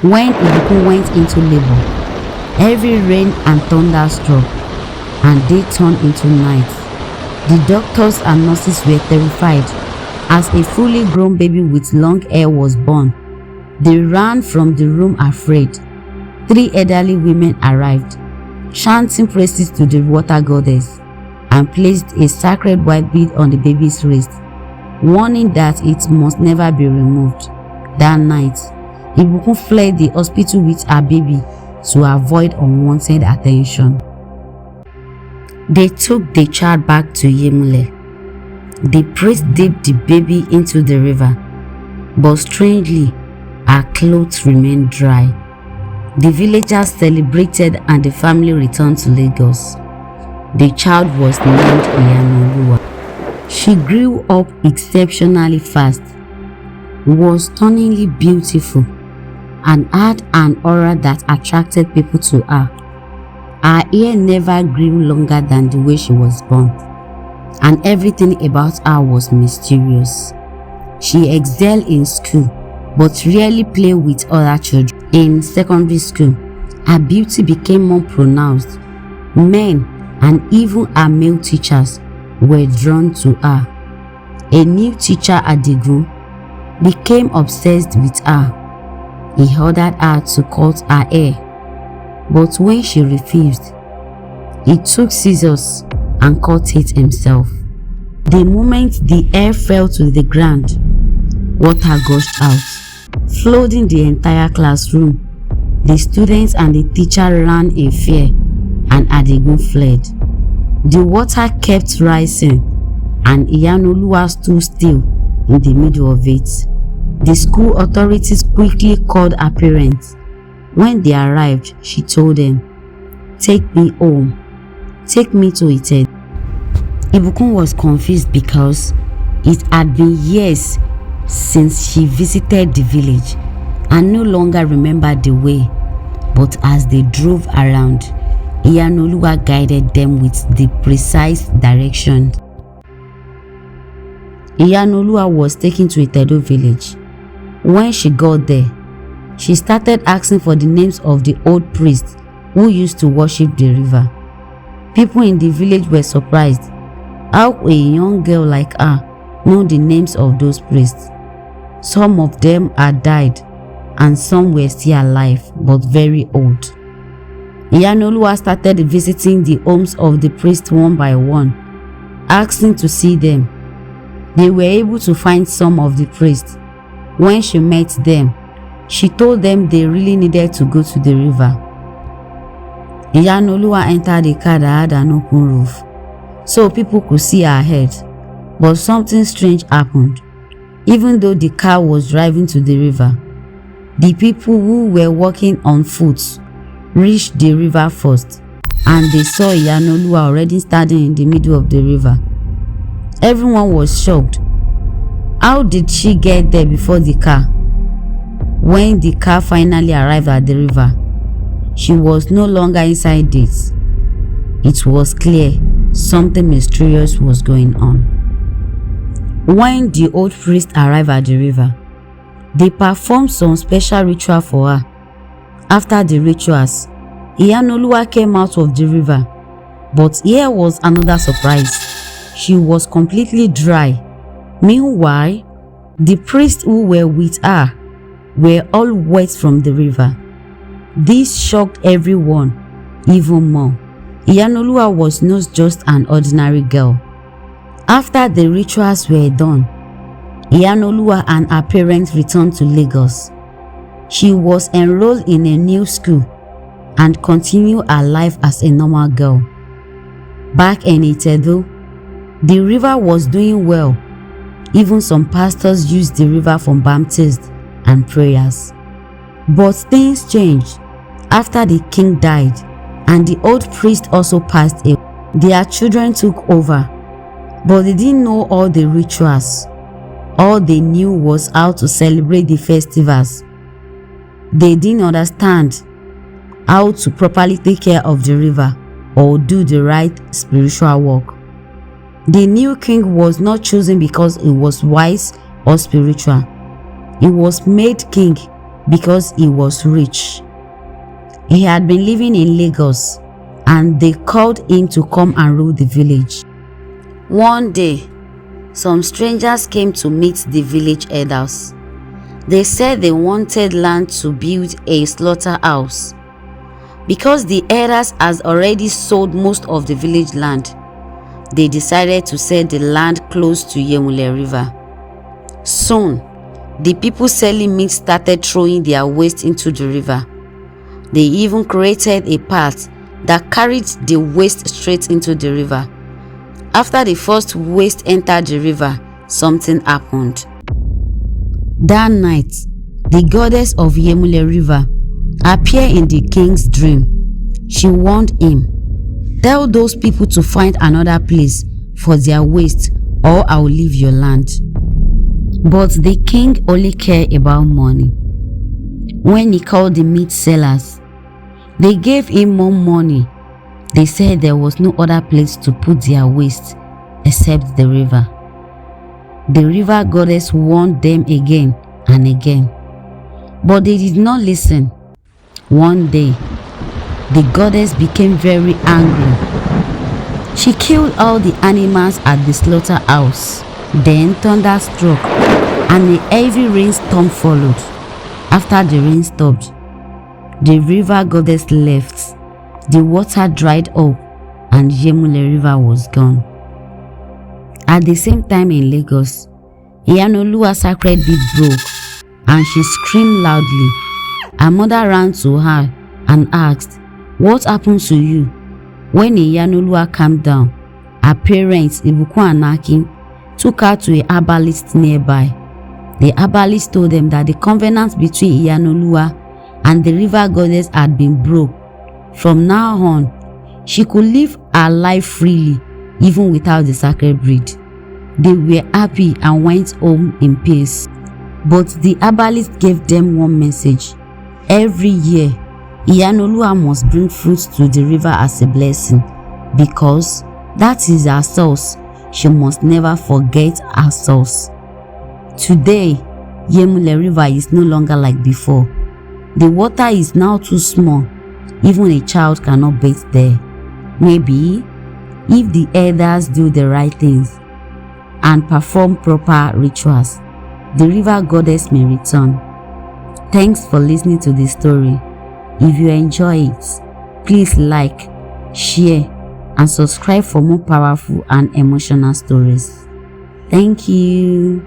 When Ibukun went into labor, heavy rain and thunder struck, and day turned into night. The doctors and nurses were terrified as a fully grown baby with long hair was born. They ran from the room afraid. 3 elderly women arrived, chanting praises to the water goddess, and placed a sacred white bead on the baby's wrist, warning that it must never be removed. That night, Ibukun fled the hospital with her baby to avoid unwanted attention. They took the child back to Yemule. The priest dipped the baby into the river, but strangely, her clothes remained dry. The villagers celebrated and the family returned to Lagos. The child was named Iyanuoluwa. She grew up exceptionally fast, was stunningly beautiful, and had an aura that attracted people to her. Her hair never grew longer than the way she was born, and everything about her was mysterious. She excelled in school, but rarely played with other children. In secondary school, her beauty became more pronounced. Men and even her male teachers were drawn to her. A new teacher, Itedo, became obsessed with her. He ordered her to cut her hair, but when she refused, he took scissors and cut it himself. The moment the hair fell to the ground, water gushed out, flooding the entire classroom. The students and the teacher ran in fear, and Itedo fled. The water kept rising, and Iyanuoluwa stood still in the middle of it. The school authorities quickly called her parents. When they arrived, she told them, "Take me home. Take me to Itedo." Ibukun was confused because it had been years since she visited the village and no longer remembered the way. But as they drove around, Iyanuoluwa guided them with the precise direction. Iyanuoluwa was taken to Itedo village. When she got there, she started asking for the names of the old priests who used to worship the river. People in the village were surprised how a young girl like her knew the names of those priests. Some of them had died, and some were still alive but very old. Iyanuoluwa started visiting the homes of the priests one by one, asking to see them. They were able to find some of the priests. When she met them, she told them they really needed to go to the river. Iyanuoluwa entered a car that had an open roof, so people could see her head. But something strange happened. Even though the car was driving to the river, the people who were walking on foot reached the river first, and they saw Iyanuoluwa already standing in the middle of the river. Everyone was shocked. How did she get there before the car? When the car finally arrived at the river, she was no longer inside it. It was clear something mysterious was going on. When the old priest arrived at the river, they performed some special ritual for her. After the rituals, Iyanuoluwa came out of the river, but here was another surprise. She was completely dry. Meanwhile, the priests who were with her were all wet from the river. This shocked everyone even more. Iyanuoluwa was not just an ordinary girl. After the rituals were done, Iyanuoluwa and her parents returned to Lagos. She was enrolled in a new school and continued her life as a normal girl. Back in Itedo, the river was doing well. Even some pastors used the river for baptisms and prayers. But things changed after the king died and the old priest also passed away. Their children took over, but they didn't know all the rituals. All they knew was how to celebrate the festivals. They didn't understand how to properly take care of the river or do the right spiritual work. The new king was not chosen because he was wise or spiritual. He was made king because he was rich. He had been living in Lagos, and they called him to come and rule the village. One day, some strangers came to meet the village elders. They said they wanted land to build a slaughterhouse. Because the elders had already sold most of the village land, they decided to sell the land close to Yemule River. Soon, the people selling meat started throwing their waste into the river. They even created a path that carried the waste straight into the river. After the first waste entered the river, something happened. That night, the goddess of Yemule River appeared in the king's dream. She warned him, "Tell those people to find another place for their waste, or I will leave your land." But the king only cared about money. When he called the meat sellers, they gave him more money. They said there was no other place to put their waste except the river. The river goddess warned them again and again, but they did not listen. One day, the goddess became very angry. She killed all the animals at the slaughterhouse. Then thunder struck, and a heavy rainstorm followed. After the rain stopped, the river goddess left. The water dried up, and Yemule River was gone. At the same time in Lagos, Iyanuoluwa sacred bead broke, and she screamed loudly. Her mother ran to her and asked, "What happened to you?" When Iyanuoluwa calmed down, her parents, Ibukun and Akin, took her to a herbalist nearby. The herbalist told them that the covenant between Iyanuoluwa and the river goddess had been broke. From now on, she could live her life freely, even without the sacred breed. They were happy and went home in peace. But the herbalist gave them one message. Every year, Iyanuoluwa must bring fruits to the river as a blessing, because that is her source. She must never forget her source. Today, Yemule River is no longer like before. The water is now too small. Even a child cannot bathe there. Maybe, if the elders do the right things and perform proper rituals, the river goddess may return. Thanks for listening to this story. If you enjoy it, please like, share, and subscribe for more powerful and emotional stories. Thank you.